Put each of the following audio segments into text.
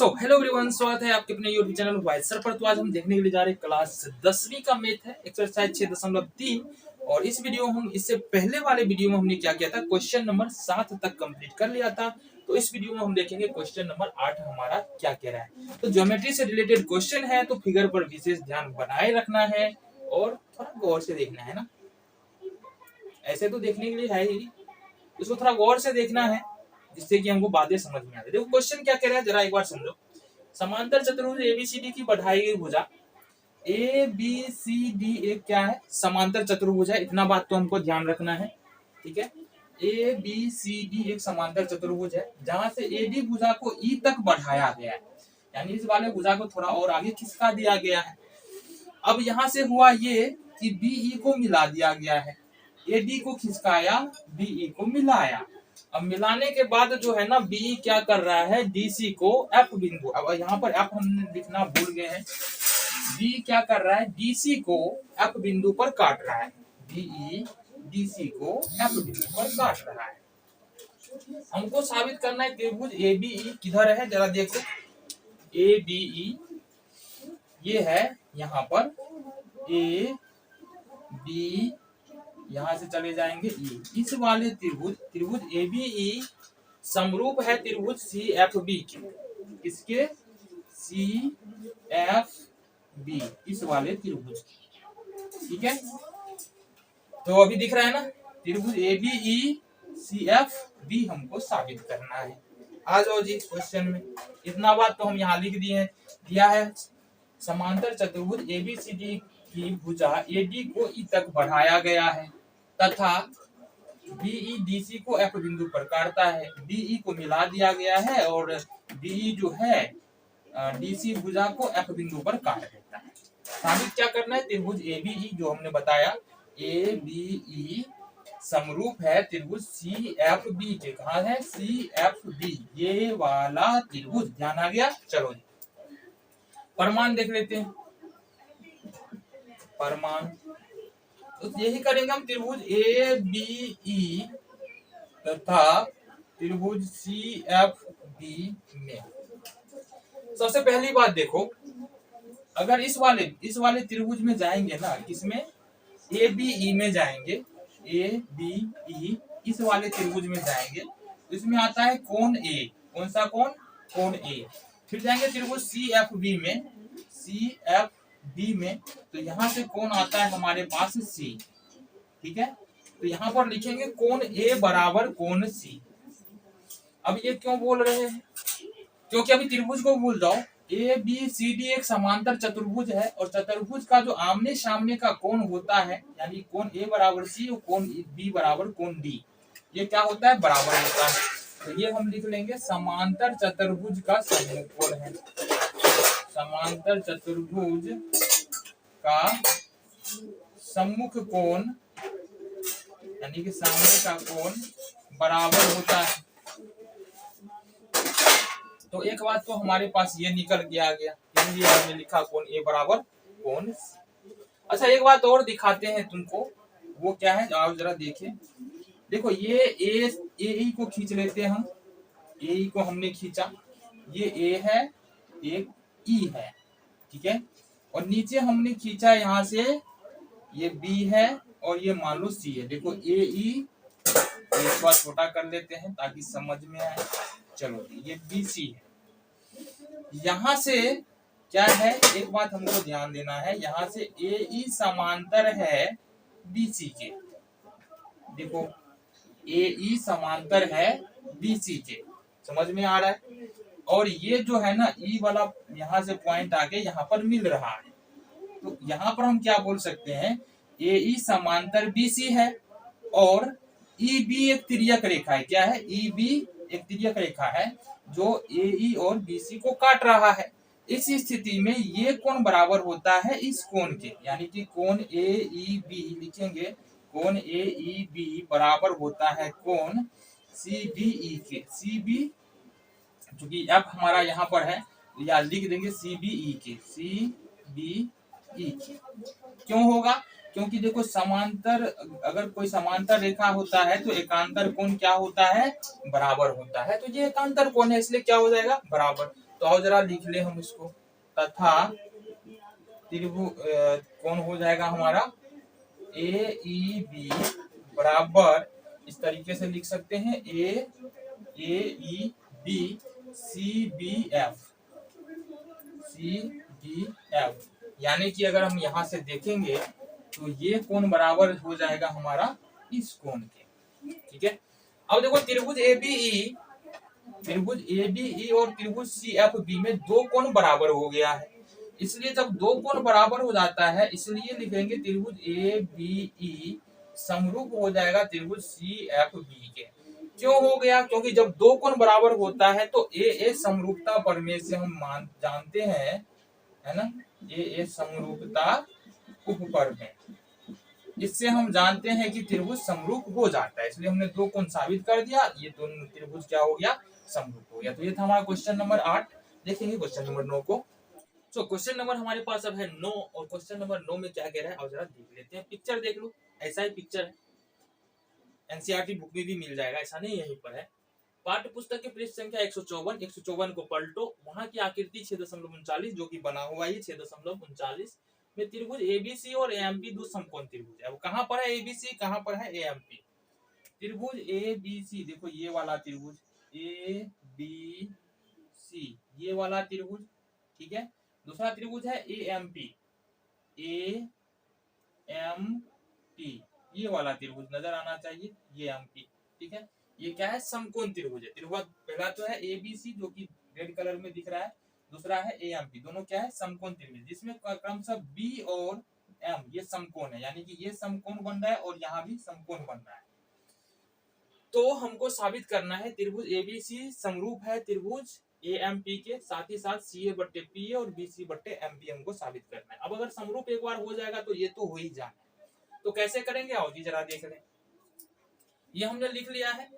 Hello everyone, स्वागत है आपके अपने यूट्यूब चैनल वाइज सर पर। तो आज हम देखने के लिए जा रहे हैं क्लास 10वीं का मैथ है, एक्सरसाइज 6.3। और इस वीडियो हम इससे पहले वाले वीडियो में हमने क्या किया था, क्वेश्चन नंबर 7 तक कंप्लीट कर लिया था। तो इस वीडियो में हम देखेंगे क्वेश्चन नंबर 8 हमारा क्या कह रहा है। तो ज्योमेट्री से रिलेटेड क्वेश्चन है, तो फिगर पर विशेष ध्यान बनाए रखना है और थोड़ा गौर से देखना है ना। ऐसे तो देखने के लिए है ही, इसको थोड़ा गौर से देखना है जिससे कि हमको बातें समझ में आ जाए। देखो क्वेश्चन क्या कह रहा है, जरा एक बार समझो। समांतर चतुर्भुज एबीसीडी की बढ़ाई गई भुजा ए बी सी डी एक क्या है, समांतर चतुर्भुज है। इतना बात तो हमको ध्यान रखना है, ठीक है। ए बी सी डी एक समांतर चतुर्भुज है जहां से एडी भुजा को ई तक बढ़ाया गया है, यानी इस वाले भुजा को थोड़ा और आगे खिसका दिया गया है। अब यहाँ से हुआ ये कि बीई को मिला दिया गया है, एडी को खिसकाया, बीई को मिलाया। अब मिलाने के बाद जो है ना, बी क्या कर रहा है, डीसी को एफ बिंदु, अब यहाँ पर एफ हम लिखना भूल गए हैं। बी क्या कर रहा है, डीसी को एफ बिंदु पर काट रहा है। बीई डीसी को एफ बिंदु पर काट रहा है। हमको साबित करना है त्रिभुज ए बी ई किधर है, जरा देखो। ए बी ई ये है यहाँ पर, ए बी यहां से चले जाएंगे ई। इस वाले त्रिभुज ए बी ई समरूप है त्रिभुज सी एफ बी के। किसके, सी एफ बी, इस वाले त्रिभुज, ठीक है। तो अभी दिख रहा है ना, त्रिभुज A B E C F B हमको साबित करना है। आ जाओ जी क्वेश्चन में। इतना बात तो हम यहाँ लिख दिया है। समांतर चतुर्भुज ए बी सी डी की भुजा एडी को ई तक बढ़ाया गया है तथा बीई डीसी को एफ बिंदु पर काटता है। बीई को मिला दिया गया है और बीई जो है डीसी भुजा को एफ बिंदु पर काट देता है। साबित क्या करना है, त्रिभुज ए बी ई जो हमने बताया, ए बी ई समरूप है त्रिभुज सी एफ बी के। कहा है, सी एफ बी, ये वाला त्रिभुज। ध्यान आ गया। चलो जी प्रमाण देख लेते हैं। प्रमाण तो यही करेंगे हम, त्रिभुज ए बी ई तथा त्रिभुज सी एफ बी में। सबसे पहली बात देखो, अगर इस वाले त्रिभुज में जाएंगे ना, किसमें, ए बी ई में जाएंगे, ए बी ई इस वाले त्रिभुज में जाएंगे, इसमें आता है कोण ए। कौन सा कोण, कोण ए। फिर जाएंगे त्रिभुज सी एफ बी में, सी एफ बी में, तो यहाँ से कोण आता है हमारे पास सी, ठीक है। तो यहाँ पर लिखेंगे कोण ए बराबर कोण सी। अब ये क्यों बोल रहे हैं, क्योंकि अभी त्रिभुज को भूल जाओ। ए बी सी डी एक समांतर चतुर्भुज है और चतुर्भुज का जो आमने सामने का कोण होता है, यानी कोण ए बराबर सी और कोण बी बराबर कोण डी, ये क्या होता है, बराबर होता है। तो ये हम लिख लेंगे समांतर चतुर्भुज का सम्मुख कोण है। समांतर चतुर्भुज का सम्मुख कोण यानी कि सामने का कोण बराबर होता है। तो एक बात तो हमारे पास ये निकल के आ गया, इसलिए हमने लिखा कोण ए बराबर कोण सी। अच्छा एक बात और दिखाते हैं तुमको, वो क्या है, आप जरा देखिए। देखो ये ए को खींच लेते हैं हम, ए को हमने खींचा, ये ए है, एक ई है, ठीक है। और नीचे हमने खींचा यहाँ से, ये बी है और ये मान लो सी है। देखो ए ई, एक बार छोटा कर लेते हैं ताकि समझ में आए। चलो ये बी सी है। यहाँ से क्या है, एक बात हमको ध्यान देना है, यहाँ से ए ई समांतर है बी सी के। देखो ए ई समांतर है बी सी के, समझ में आ रहा है। और ये जो है ना, ई वाला यहाँ से पॉइंट आके यहाँ पर मिल रहा है, तो यहाँ पर हम क्या बोल सकते हैं, ए ई समांतर बी सी है और ई बी एक तिर्यक रेखा है। क्या है, ई बी एक तिर्यक रेखा है जो ए ई और बी सी को काट रहा है। इस स्थिति में ये कोण बराबर होता है इस कोण के, यानी कि कोण ए ई बी लिखेंगे, कोण ए ई बी बराबर होता है कोण सी बी ई के। सी बी चूंकि एफ हमारा यहाँ पर है, या लिख देंगे सी बी ई के, सी बी ई के। क्यों होगा, क्योंकि देखो समांतर, अगर कोई समांतर रेखा होता है तो एकांतर कोण क्या होता है, बराबर होता है। तो ये एकांतर कोण है, इसलिए क्या हो जाएगा, बराबर। तो आओ जरा लिख ले हम इसको, तथा त्रिभुज कौन हो जाएगा हमारा ए ई बी बराबर, इस तरीके से लिख सकते हैं A E B C B F, यानी कि अगर हम यहाँ से देखेंगे तो ये कोण बराबर हो जाएगा हमारा इस कोण के। ठीक है, अब देखो त्रिभुज ए बी ई और त्रिभुज सी एफ बी में दो कोण बराबर हो गया है, इसलिए जब दो कोण बराबर हो जाता है इसलिए लिखेंगे त्रिभुज ए बी ई समरूप हो जाएगा त्रिभुज सी एफ बी के। क्यों हो गया? क्योंकि जब दो कोण बराबर होता है तो ए समरूपता प्रमेय से हम जानते हैं, है ना, ए समरूपता उपप्रमेय, इससे हम जानते हैं कि त्रिभुज समरूप हो जाता है, इसलिए हमने दो कोण साबित कर दिया, ये दोनों त्रिभुज क्या हो गया, समरूप हो गया। तो ये था हमारा क्वेश्चन नंबर 8। देखेंगे क्वेश्चन नंबर 9 को। तो क्वेश्चन नंबर हमारे पास अब है 9, और क्वेश्चन नंबर 9 में क्या कह रहा है और जरा देख लेते हैं। पिक्चर देख लो, ऐसा ही पिक्चर है, एनसीईआरटी बुक में भी मिल जाएगा, ऐसा नहीं यहीं पर है। पाठ्य पुस्तक की पृष्ठ संख्या 154 को पलटो, वहां की आकृति 6.39 जो कि बना हुआ है 6.39 में त्रिभुज एबीसी और एएमपी दो समकोण त्रिभुज है। अब कहां पर है एबीसी, कहां पर है एएमपी? त्रिभुज एबीसी देखो, ये वाला त्रिभुज एबीसी, ये वाला त्रिभुज, ठीक है। दूसरा त्रिभुज है एएमपी, ये वाला त्रिभुज नजर आना चाहिए, ये एमपी, ठीक है। ये क्या है, समकोण त्रिभुज है। त्रिभुज पहला तो है एबीसी जो कि रेड कलर में दिख रहा है, दूसरा है एएमपी, दोनों क्या है, समकोण त्रिभुज, जिसमें क्रमशः बी और एम ये समकोण है, यानी कि ये समकोण बन रहा है और यहाँ भी समकोण बन रहा है। तो हमको साबित करना है त्रिभुज एबीसी समरूप है त्रिभुज एएमपी के, साथ ही साथ सीए बट्टे पीए और बीसी बट्टे एमपी हमको साबित करना है। अब अगर समरूप एक बार हो जाएगा तो ये तो हो ही जाना है, तो कैसे करेंगे आओ जी जरा देख लें। ये हमने लिख लिया है,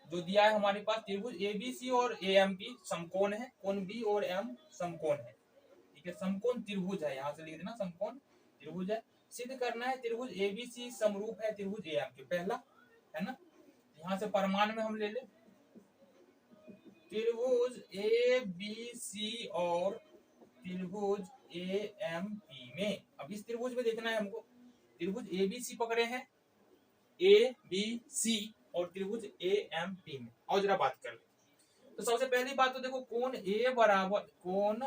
जो दिया है हमारे पास, त्रिभुज एबीसी और एएमपी समकोण है, कोण बी और एम समकोण है, ठीक है, समकोण त्रिभुज है, यहाँ से लिख देना समकोण त्रिभुज है। सिद्ध करना है त्रिभुज एबीसी समरूप है त्रिभुज एएमपी, पहला है ना, यहाँ से परमाण में हम ले ले त्रिभुज एबीसी और त्रिभुज एएमपी में। अब इस त्रिभुज में देखना है हमको, त्रिभुज एबीसी पकड़े हैं, ए बी सी और त्रिभुज एएमपी में, और जरा बात कर ले। तो सबसे पहली बात तो देखो, कोण ए बराबर कोण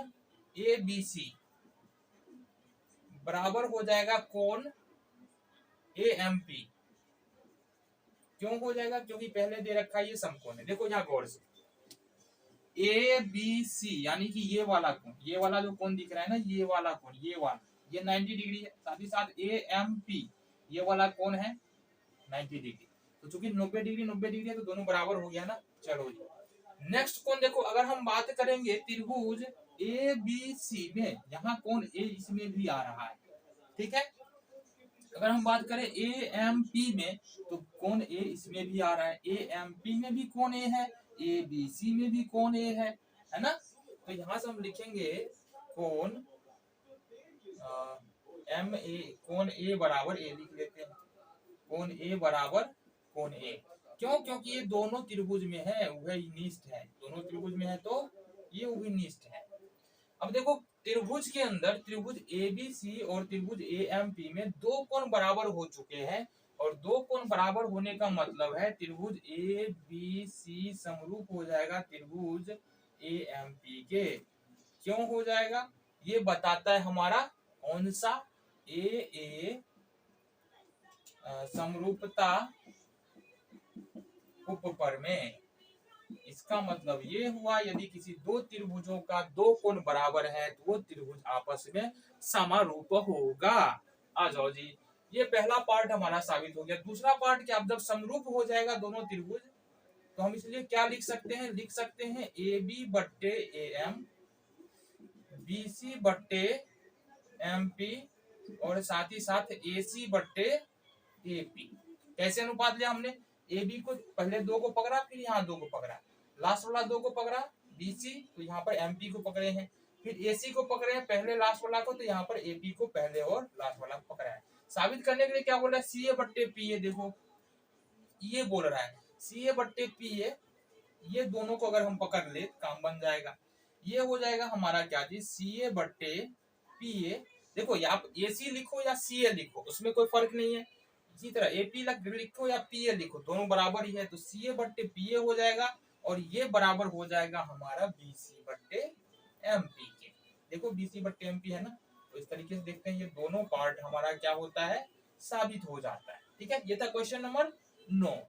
एबीसी बराबर हो जाएगा कोण एएमपी। क्यों हो जाएगा? क्योंकि पहले दे रखा है ये समकोण है। देखो यहाँ गौर से, ए बी सी यानी कि ये वाला कोण, ये वाला जो कोण दिख रहा है ना, ये वाला कोण, ये वाला, ये 90 डिग्री है। साथ ही साथ एएमपी ये वाला कोण है 90 डिग्री। तो चूंकि 90 डिग्री है तो दोनों बराबर हो गया ना। चलो जी, नेक्स्ट कोण देखो, अगर हम बात करेंगे त्रिभुज ए बी सी में, यहाँ कोण ए इसमें भी आ रहा है, ठीक है। अगर हम बात करें ए एम पी में तो कोण ए इसमें भी आ रहा है, ए एम पी में भी कोण ए है, ए बी सी में भी कोण ए है ना। तो यहाँ से हम लिखेंगे कोण एम ए, कोण ए बराबर ए लिख लेते हैं, कोण ए बराबर कोण ए। क्यों? क्योंकि ये दोनों त्रिभुज में है, उभयनिष्ठ है, दोनों त्रिभुज में है तो ये उभयनिष्ठ है। अब देखो त्रिभुज के अंदर त्रिभुज एबीसी और त्रिभुज एएमपी में दो कोण बराबर हो चुके हैं, और दो कोण बराबर होने का मतलब है त्रिभुज एबीसी समरूप हो जाएगा त्रिभुज एएमपी के। क्यों हो जाएगा? ये बताता है हमारा कौन सा, ए समरूपता उपप्रमेय। इसका मतलब ये हुआ, यदि किसी दो त्रिभुजों का दो कोण बराबर है तो वो त्रिभुज आपस में समारूप होगा। आ जाओ जी, ये पहला पार्ट हमारा साबित हो गया। दूसरा पार्ट क्या, जब समरूप हो जाएगा दोनों त्रिभुज तो हम इसलिए क्या लिख सकते हैं, लिख सकते हैं ए बी बट्टे ए एम, बी सी बट्टे एम पी और साथ ही साथ ए सी बट्टे ए पी। कैसे अनुपात लिया हमने, ए बी को पहले दो को पकड़ा, फिर यहाँ दो को पकड़ा, लास्ट वाला दो को पकड़ा बीसी, तो यहाँ पर एमपी को पकड़े हैं, फिर एसी को पकड़े हैं पहले लास्ट वाला को, तो यहाँ पर एपी को पहले और लास्ट वाला को पकड़ा है। साबित करने के लिए क्या बोल रहा है, सी ए बट्टे पी ए, देखो ये बोल रहा है सी ए बट्टे पी ए, ये दोनों को अगर हम पकड़ ले काम बन जाएगा। ये हो जाएगा हमारा क्या जी, सी ए बट्टे पी ए। देखो या आप ए सी लिखो या सी ए लिखो, उसमें कोई फर्क नहीं है। इसी तरह ए पी लिखो या पी ए लिखो, दोनों बराबर ही है। तो सी ए बट्टे पी ए हो जाएगा, और ये बराबर हो जाएगा हमारा बी सी बट्टे एम पी के। देखो बी सी बट्टे एम पी है ना, तो इस तरीके से देखते हैं ये दोनों पार्ट हमारा क्या होता है, साबित हो जाता है। ठीक है, ये था क्वेश्चन नंबर 9।